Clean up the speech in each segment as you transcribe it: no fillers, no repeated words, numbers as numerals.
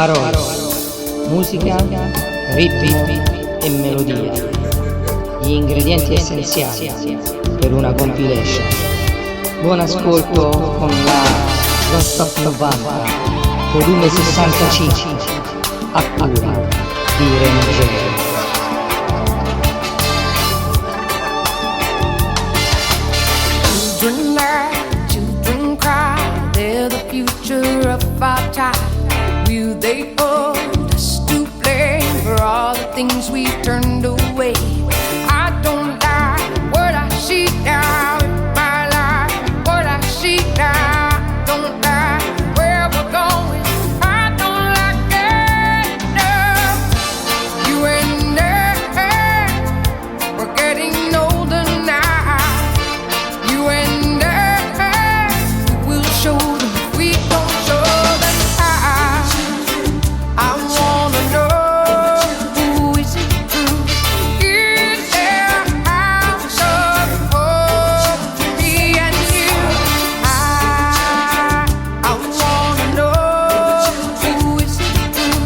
Parole, musica, ritmi e melodia. Gli ingredienti essenziali per una compilation. Buon ascolto con la Non Stop 90, volume 65, a cura di Rene. Children laugh, children cry, they're the future of our time. Will they hold us to blame for all the things we've turned away? I don't like what I see now in my life, what I see now. Don't like where we're going, I don't like it, no. You and I, we're getting older now. You and I will show them if we don't show them how. I wanna know, who is it true? Is there a house of hope for me and you? I wanna know, who is it true?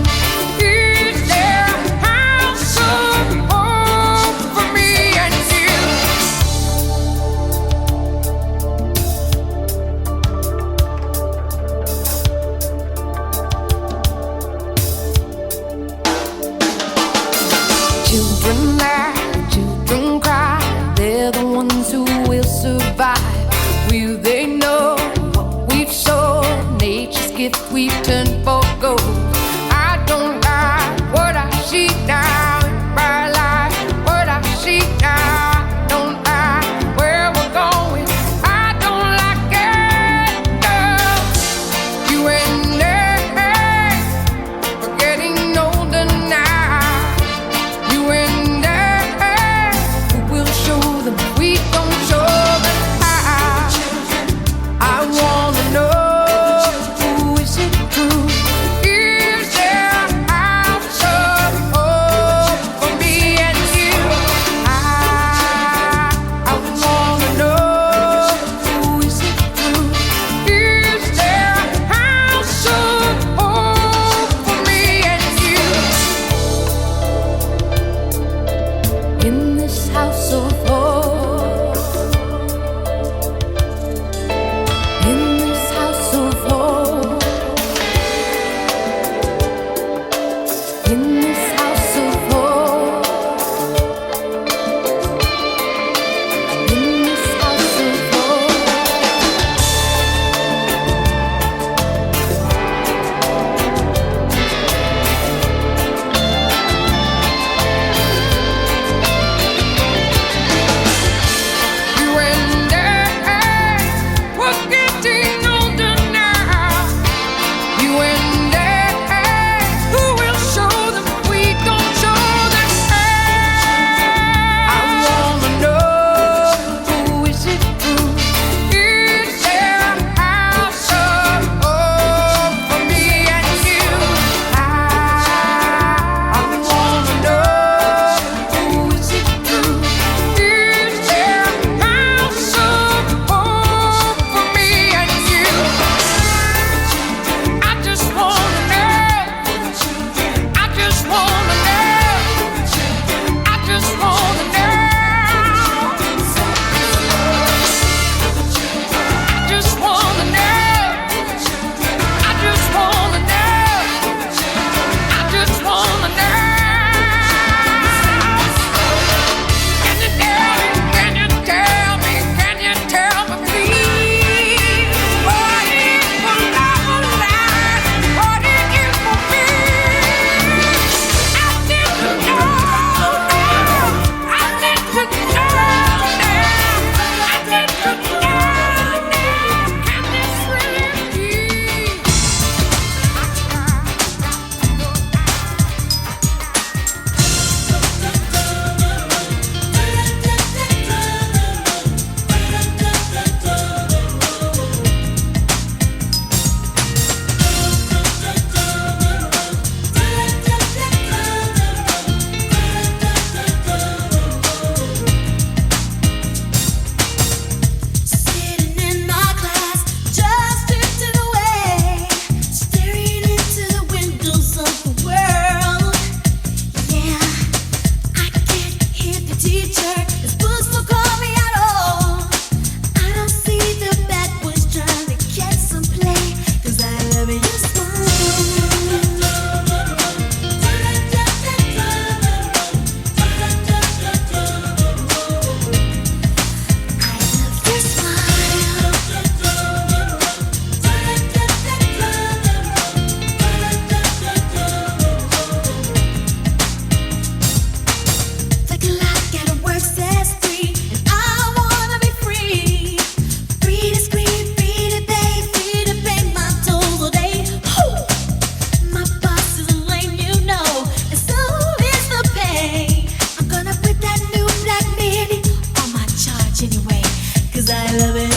Is there a house of hope for me and you? Children laugh, children cry, they're the ones who will survive. Will they know what we've sown, nature's gift we've turned for gold? I don't like what I see now in my life, what I see now. I don't like where we're going, I don't like it, no. You and I, we're getting older now. You and I will show them if we don't show them how. I wanna know, who is it true? Is way, 'cause I love it.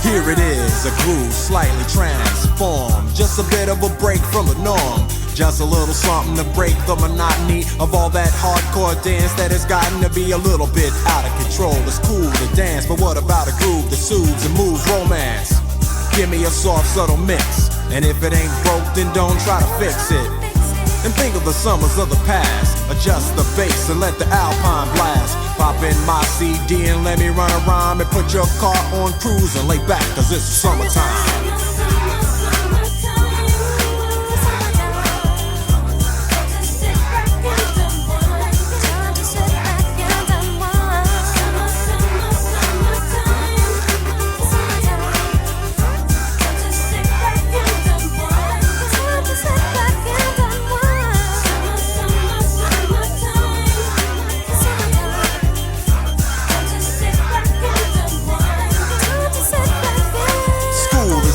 Here it is, a groove slightly transformed. Just a bit of a break from the norm. Just a little something to break the monotony of all that hardcore dance that has gotten to be a little bit out of control. It's cool to dance, but what about a groove that soothes and moves romance? Give me a soft, subtle mix, and if it ain't broke, then don't try to fix it. And think of the summers of the past. Adjust the bass and let the Alpine blast. Pop in my CD and let me run a rhyme and put your car on cruise and lay back, 'cause it's summertime.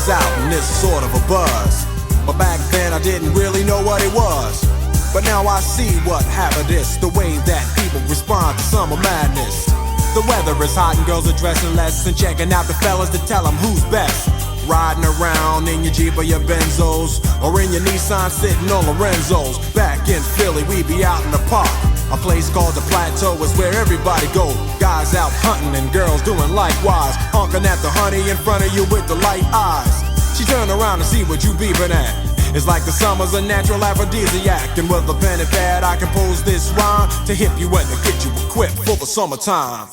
Out and it's sort of a buzz, but back then I didn't really know what it was. But now I see what happened is the way that people respond to summer madness. The weather is hot and girls are dressing less and checking out the fellas to tell them who's best. Riding around in your Jeep or your Benzos, or in your Nissan sitting on Lorenzo's. Back in Philly we be out in the park. A place called the Plateau is where everybody go. Guys out hunting and girls doing likewise. Honking at the honey in front of you with the light eyes. She turn around and see what you beeping at. It's like the summer's a natural aphrodisiac. And with a pen and pad I compose this rhyme to hip you and to get you equipped for the summertime.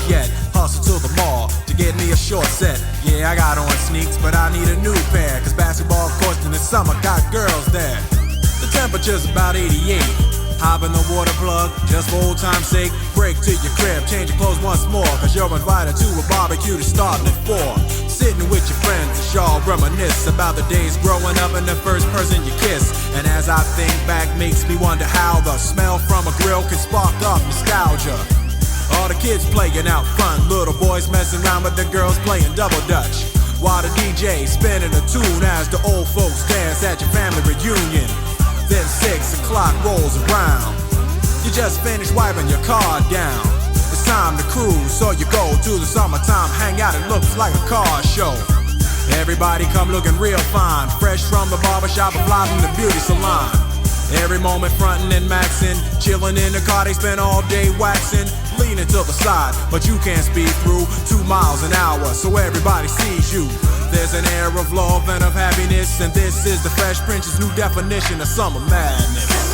Yet, hustle to the mall to get me a short set. Yeah, I got on sneaks, but I need a new pair, 'cause basketball courts in the summer got girls there. The temperature's about 88. Hop in the water plug, just for old time's sake. Break to your crib, change your clothes once more, 'cause you're invited to a barbecue to starting at 4. Sitting with your friends as y'all reminisce about the days growing up and the first person you kiss. And as I think back, makes me wonder how the smell from a grill can spark up nostalgia. All the kids playing out front, little boys messing around with the girls playing double dutch. While the DJ spinning a tune as the old folks dance at your family reunion. Then 6 o'clock rolls around. You just finished wiping your car down. It's time to cruise, so you go to the summertime hangout. It looks like a car show. Everybody come looking real fine, fresh from the barbershop or fly from the beauty salon. Every moment frontin' and maxin', chillin' in the car, they spend all day waxin', leaning to the side, but you can't speed through 2 miles an hour, so everybody sees you. There's an air of love and of happiness, and this is the Fresh Prince's new definition of summer madness.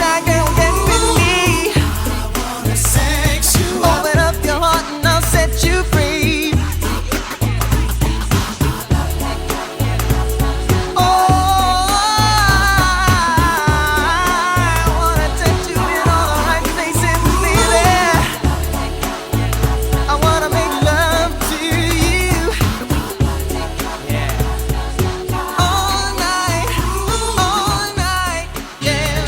shy girl, get with me. Sex you up. Open up your heart and I'll set you free. Oh, I wanna touch you in all the right places, baby. I wanna make love to you. All night, yeah.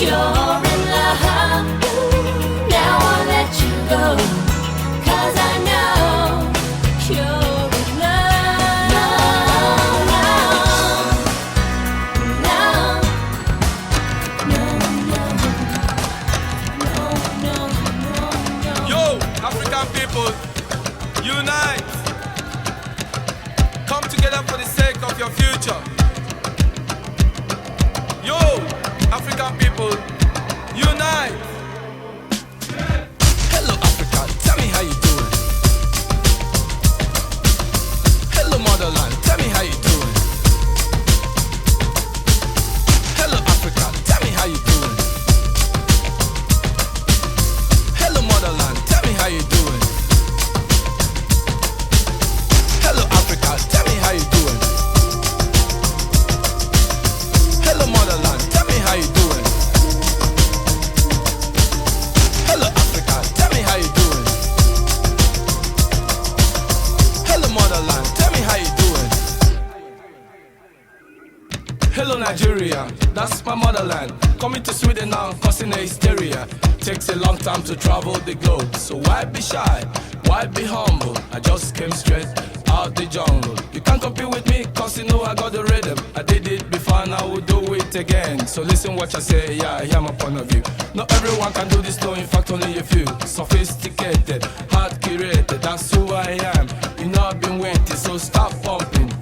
you're in love. Now I'll let you go, 'cause I know you're in love. Yo, African people, unite. Come together for the sake of your future. Yo, African people, unite. Hello Africa, tell me how you doing. Hello motherland, tell me how you doing. Hello Africa, tell me how you doing. Hello motherland, tell me how you doing. Hello Africa, tell me how you doing. Hello motherland, tell me how you doing. Hello Africa, tell me how you doing. Hello motherland, tell me how you doing. Hello Nigeria, that's my motherland. Coming to Sweden now, causing a hysteria. Takes a long time to travel the globe, so why be shy? Why be humble? I just came straight out the jungle. You can't compete with me, cause you know I got the rhythm. I did it before and I will do it again. So listen what I say, yeah, hear my point of view. Not everyone can do this, no, in fact only a few. Sophisticated, hard curated, that's who I am. You know I've been waiting, so stop pumping.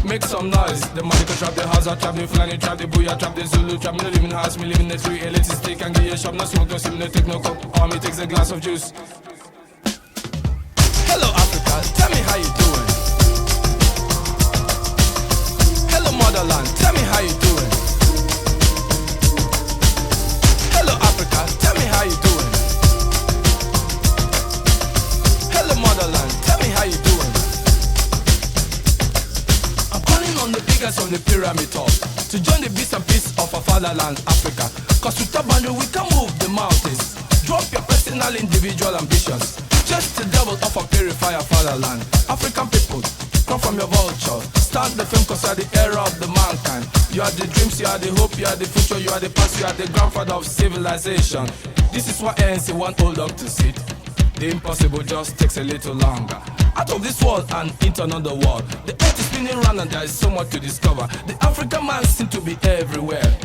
Make some noise. The Monica trap, the Hazard trap, the Fulani trap, the Booyah trap, the Zulu trap. Me no live in the house, me live in the tree. Elitist stick and get your shop, no smoke, no sim, no take no cup. Army takes a glass of juice. Hello Africa, tell me how you doing. Hello motherland, tell me how you doing. Hello Africa, tell me how you doing. Hello motherland, tell me how you doing. I'm calling on the biggest on the pyramid top to join the beast and peace of our fatherland, Africa. Cause with a boundary we can move the mountains. Drop your personal individual ambitions. Just the devil of a purifier fatherland. African people, come from your vulture. Start the film cause you are the era of the mankind. You are the dreams, you are the hope, you are the future, you are the past, you are the grandfather of civilization. This is why ANC want old dog to sit. The impossible just takes a little longer. Out of this world and into another world. The earth is spinning round and there is so much to discover. The African man seems to be everywhere.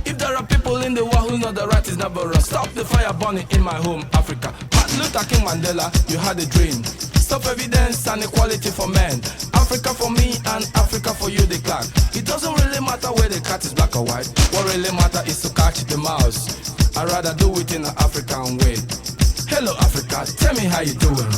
If there are people in the world who know the right is never wrong, stop the fire burning in my home, Africa. Martin Luther King Mandela, you had a dream. Stop evidence and equality for men. Africa for me and Africa for you, the clan. It doesn't really matter where the cat is black or white. What really matters is to catch the mouse. I'd rather do it in an African way. Hello Africa, tell me how you doing.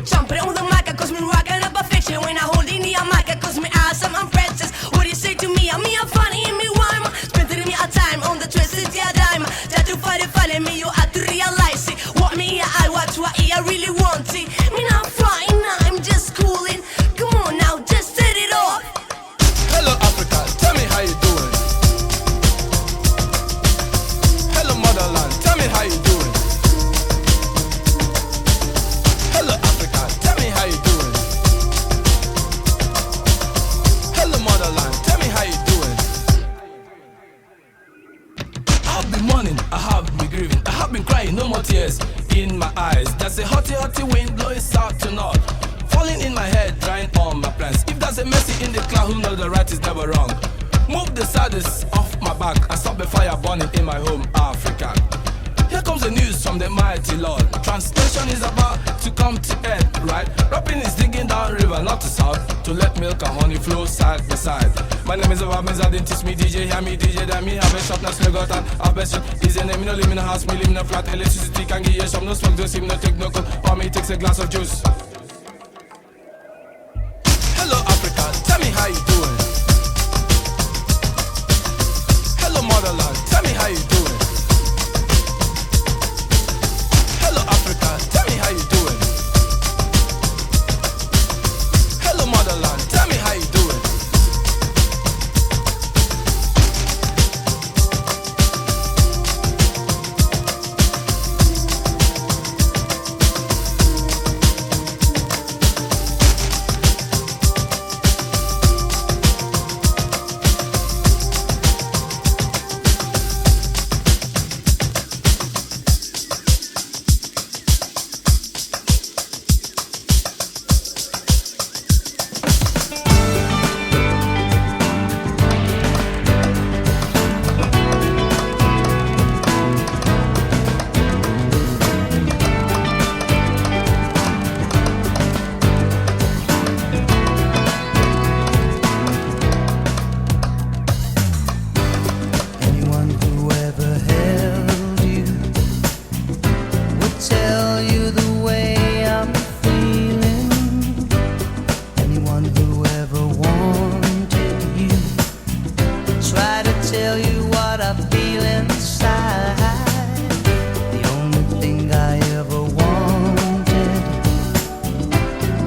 Jumping on the mic, cause me rocking up a fiction. When I hold in the mic, cause me awesome, I'm princess. What do you say to me? I'm funny, me rhyme. Spending me a time on the twisted dime. That you find it, me, you have to realize it. What me, I watch, what I really want it. Me not flying, I'm just cooling. Come on now, just set it off. Hello Africa, tell me how you doing. Hello motherland, tell me how you doing. Hello Africa, tell me how you doing. Hello motherland, tell me how you doing. I've been mourning, I have been grieving, I have been crying, no more tears in my eyes. There's a hotty wind blowing south to north, falling in my head, drying all my plans. If there's a mercy in the cloud, who knows the right is never wrong. Move the saddest off my back and stop the fire burning in my home, Africa. Here comes the news from the mighty Lord. Translation is about to come to end, right? Rapping is digging down river, not to south, to let milk and honey flow side by side. My name is Obamiz, I didn't teach me DJ, hear me DJ, that me have a shop, now still got an have a shop. Is a name, me no live in a house, me live in a flat, electricity can give you some, no smoke, no steam, no take no cold, or me takes a glass of juice. Hello Africa, tell me how you doing. Hello motherland, tell me how you doing. Hello Africa, tell me how you doing. Hello motherland, tell me how you doing. tell you what I feel inside. The only thing I ever wanted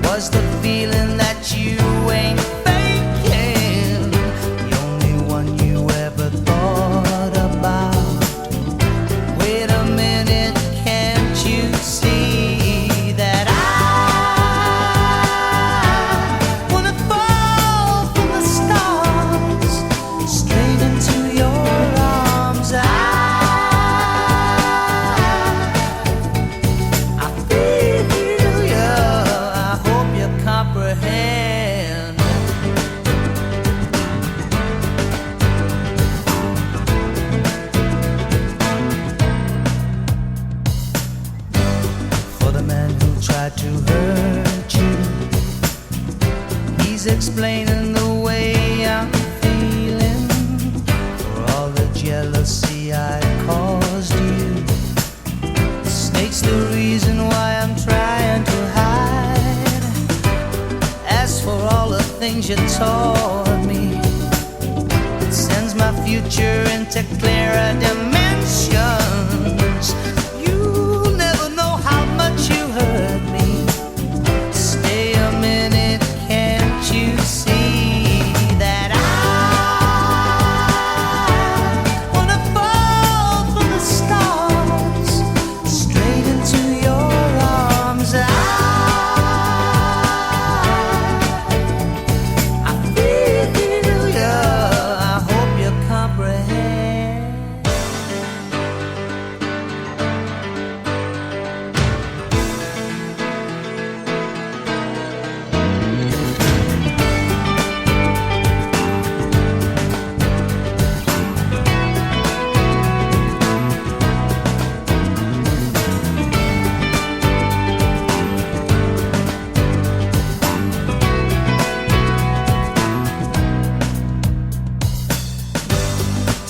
was the feeling that you ain't faking. The only one you ever thought about. Wait a minute, can't you see that I wanna fall from the stars straight into your arms? I feel you, I hope you comprehend. For the man who tried to hurt you, he's explaining the way I'm feeling. For all the jealousy I caused you, the snake's the reason why I'm trying to hide. As for all the things you taught me, it sends my future into clearer dimensions. You never know how much you hurt me. Stay a minute, can't you see that I wanna fall from the stars straight into your arms? I feel you, I hope you comprehend.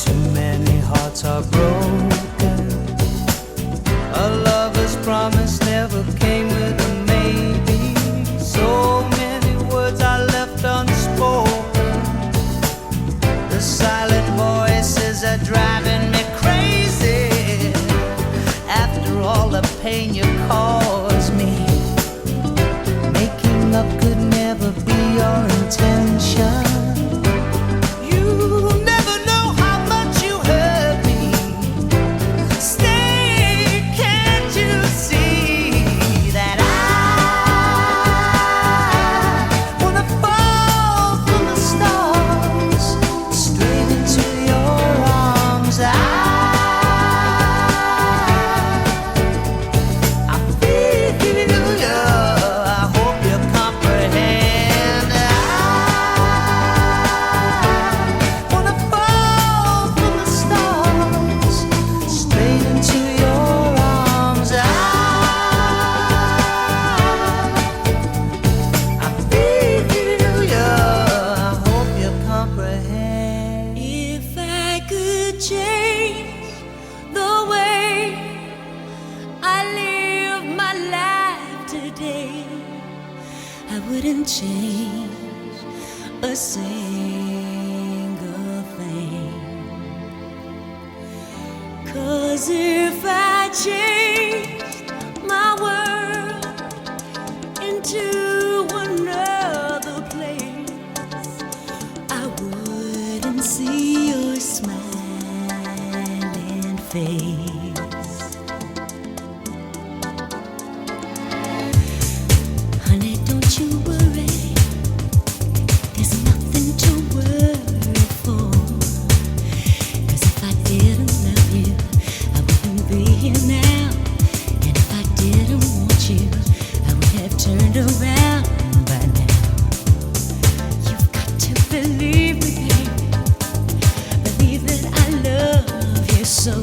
Too many hearts are broken. A lover's promise never came with a maybe. So many words are left unspoken. The silent voices are driving me crazy. After all the pain you caused me, making up could never be your intention. You never know how much you hurt me. Stay, can't you see that I wanna fall from the stars straight into your arms? I feel you, I hope you comprehend. I wanna fall from the stars straight into your arms. I feel you, I hope you comprehend. If I could change the way I live my life today, I wouldn't change a single thing. 'Cause if I changed my world into another place, I wouldn't see your smiling face. Honey, don't you worry, there's nothing to worry for. 'Cause if I didn't love you, I wouldn't be here now. And if I didn't want you, I would have turned around by now. You've got to believe me, baby. Believe that I love you so.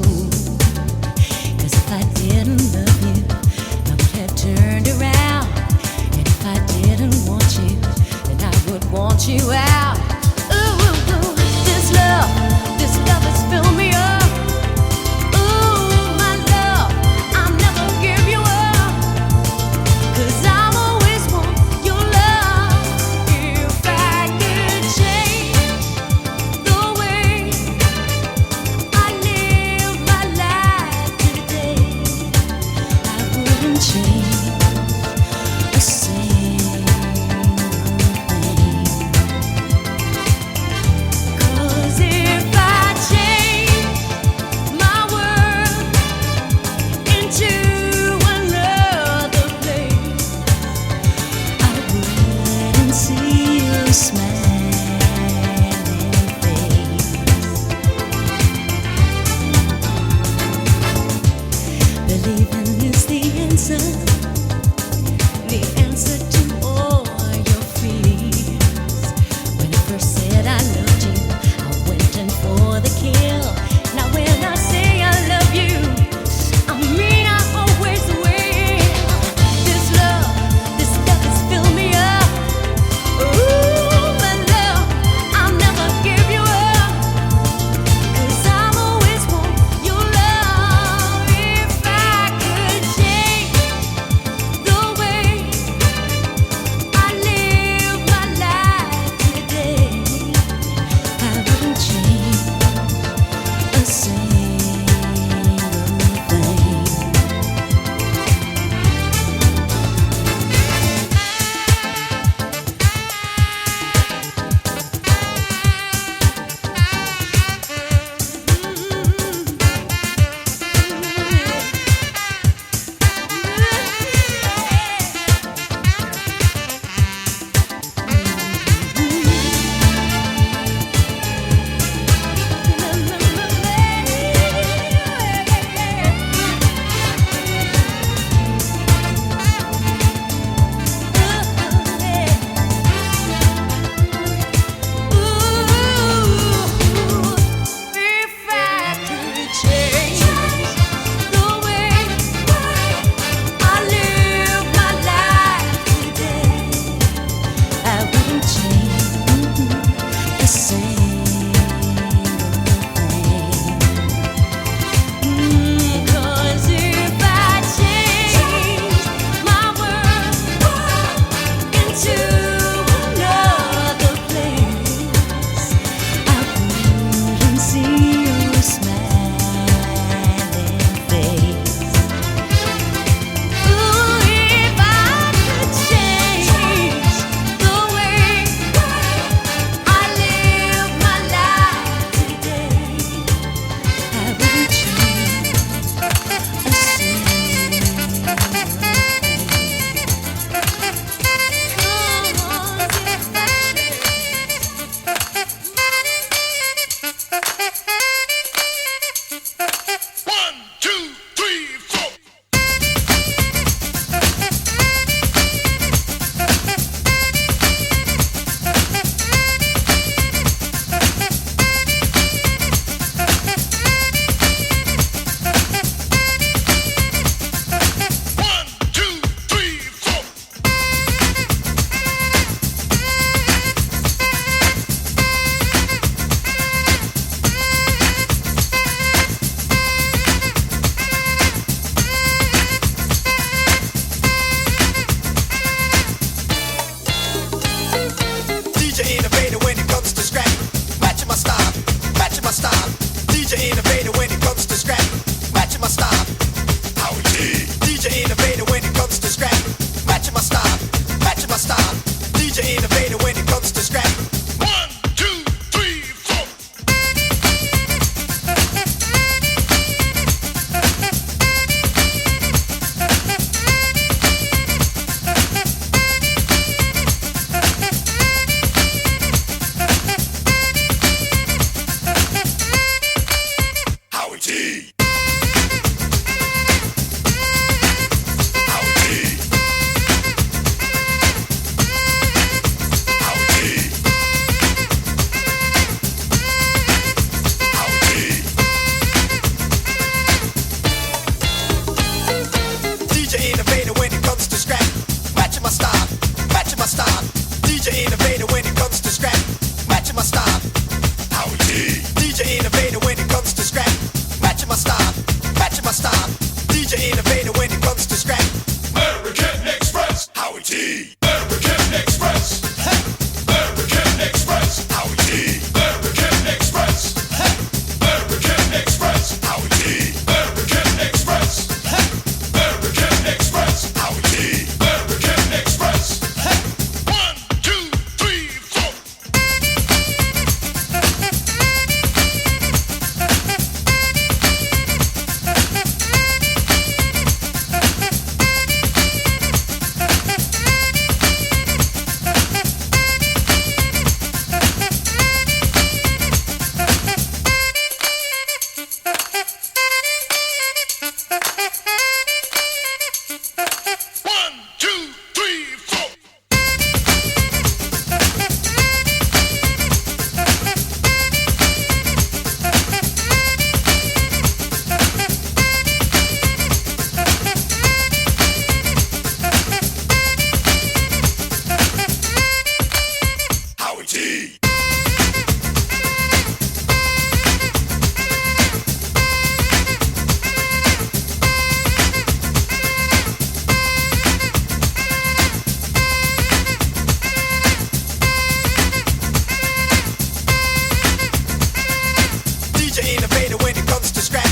DJ innovator when it comes to scrap.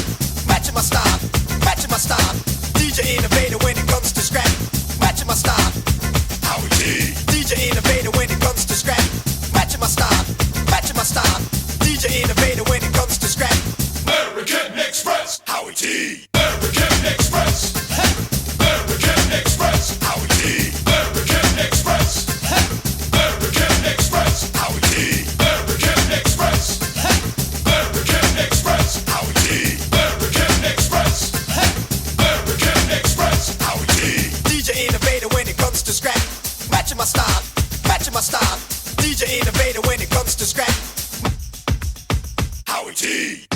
Matching my style, matching my style. DJ innovator when it comes to scrap. Matching my style. Howie T. DJ innovator when it comes to scrap. Matching my style, matching my style. DJ innovator when it comes to scrap. American Express. Howie T. American Express. American Express. Howie T. American Express. American Express. Howie T. American Express. American Express. Howie T. American Express. American Express. Howie T. DJ innovator when it comes to scrap. Matching my style, matching my style. DJ innovator when it comes to scrap. Howie T.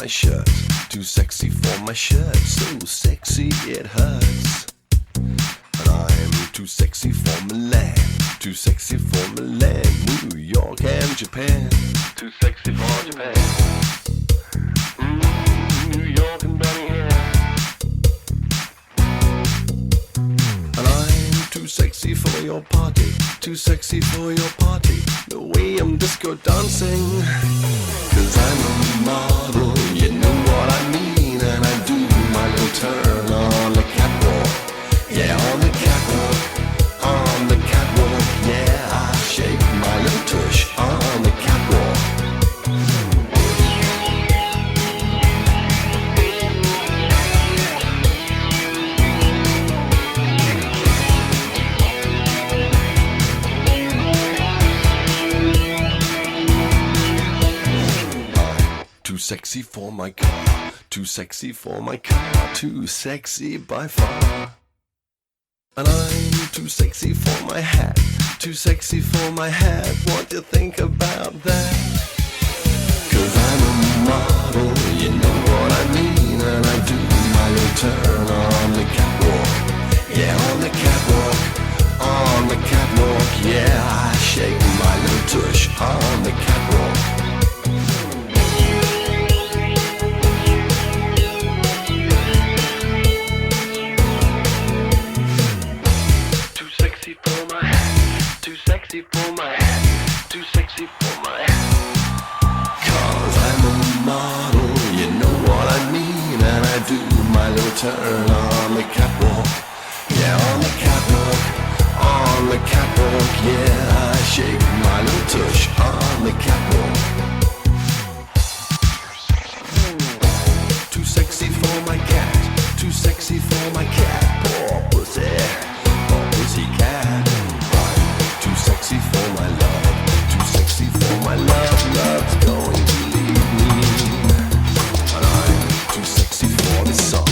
shirt, too sexy for my shirt, so sexy it hurts. And I'm too sexy for Milan, too sexy for Milan, New York and Japan. Too sexy for Japan. New York and Birmingham. And I'm too sexy for your party, too sexy for your party, the way I'm disco dancing. 'Cause I'm a model, you know what I mean, and I do my little turn on the catwalk. Yeah, on the catwalk, on the catwalk. Yeah, I shake my little tush on the catwalk. Too sexy for my car, too sexy for my car, too sexy by far. And I'm too sexy for my hat, too sexy for my hat, what do you think about that? 'Cause I'm a model, you know what I mean, and I do my little turn on the catwalk. Yeah, on the catwalk, on the catwalk. Yeah, I shake my little tush on the catwalk. For my hat, too sexy for my hat. 'Cause I'm a model, you know what I mean, and I do my little turn on the catwalk. Yeah, on the catwalk, on the catwalk. Yeah, I shake my little tush on the catwalk. Too sexy for my cat, too sexy for my cat. Poor pussy, poor pussy cat. Too sexy for my love, too sexy for my love, love's going to leave me. And I'm too sexy for this song.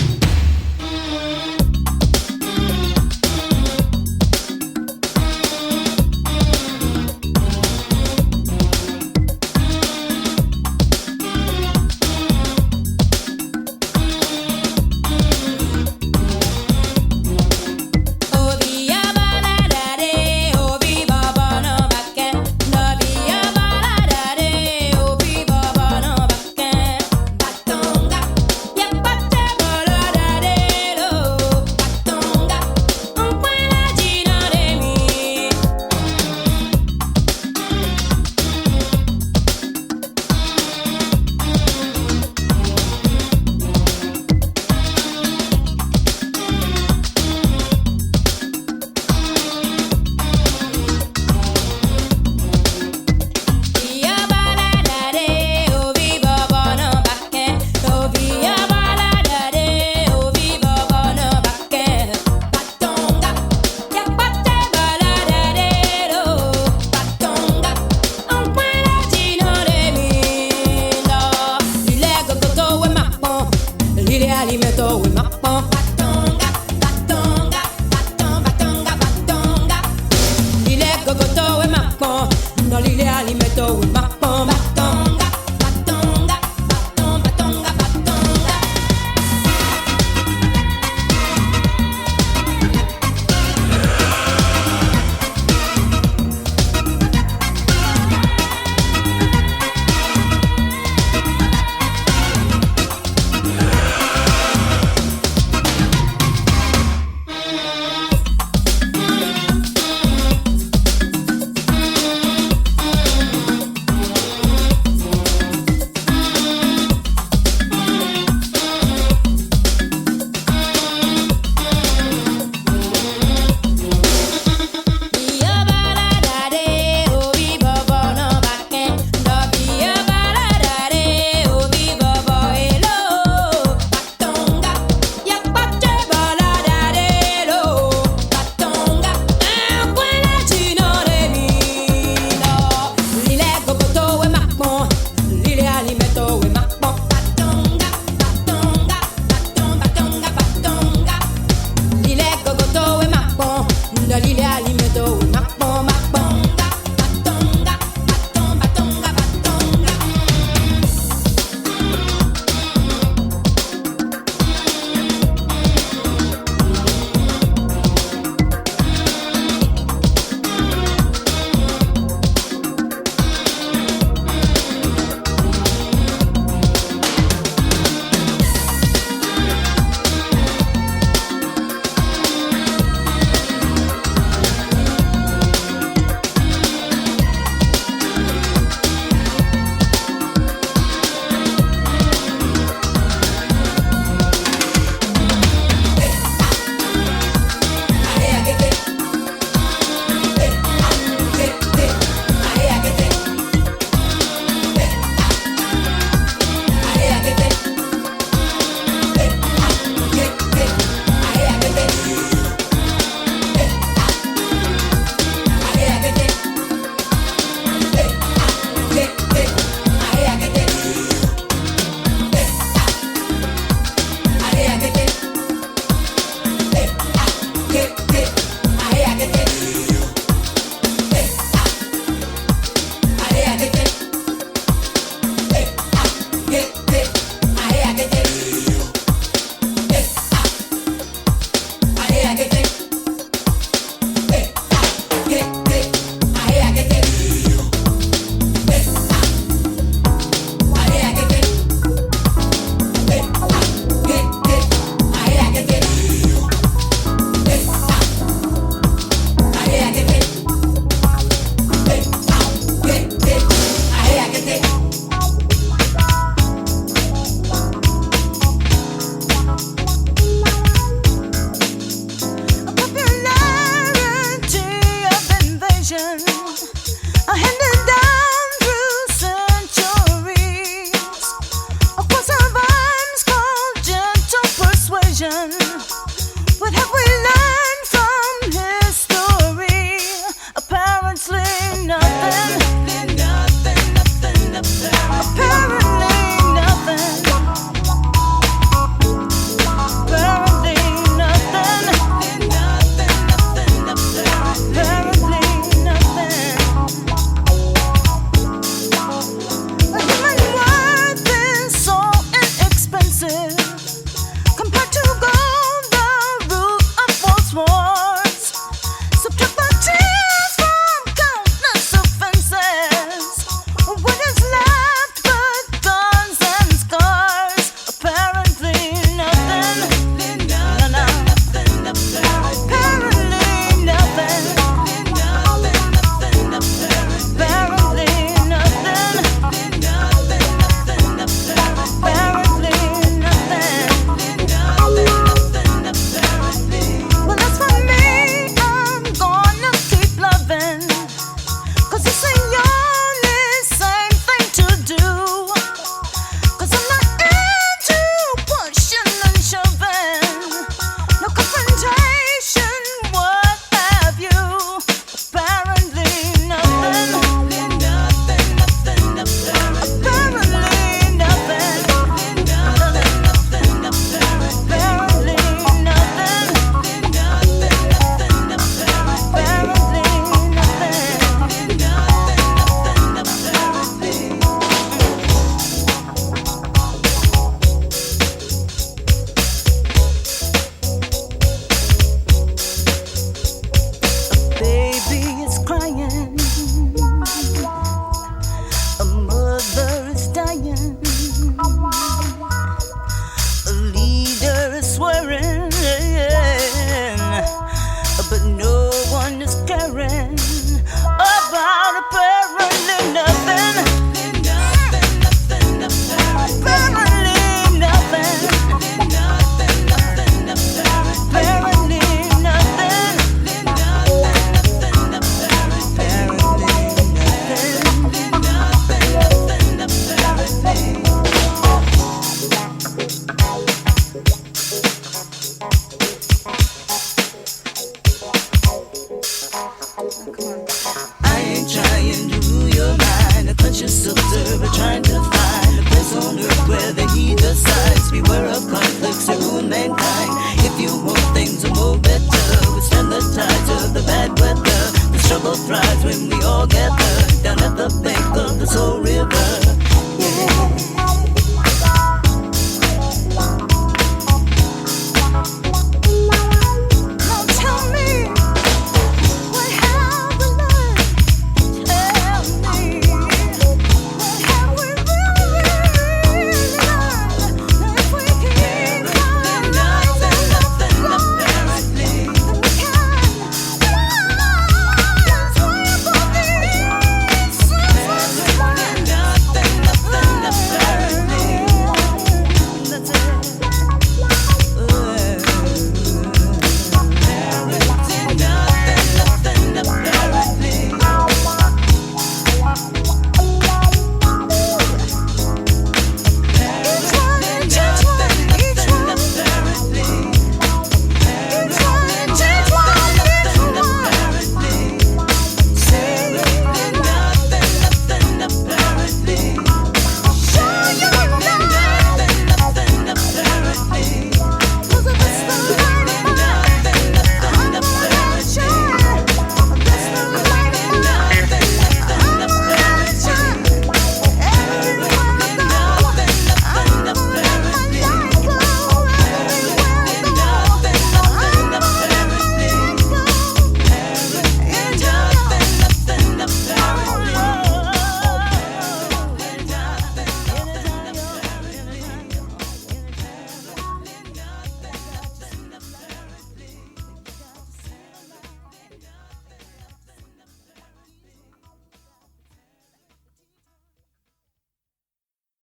but no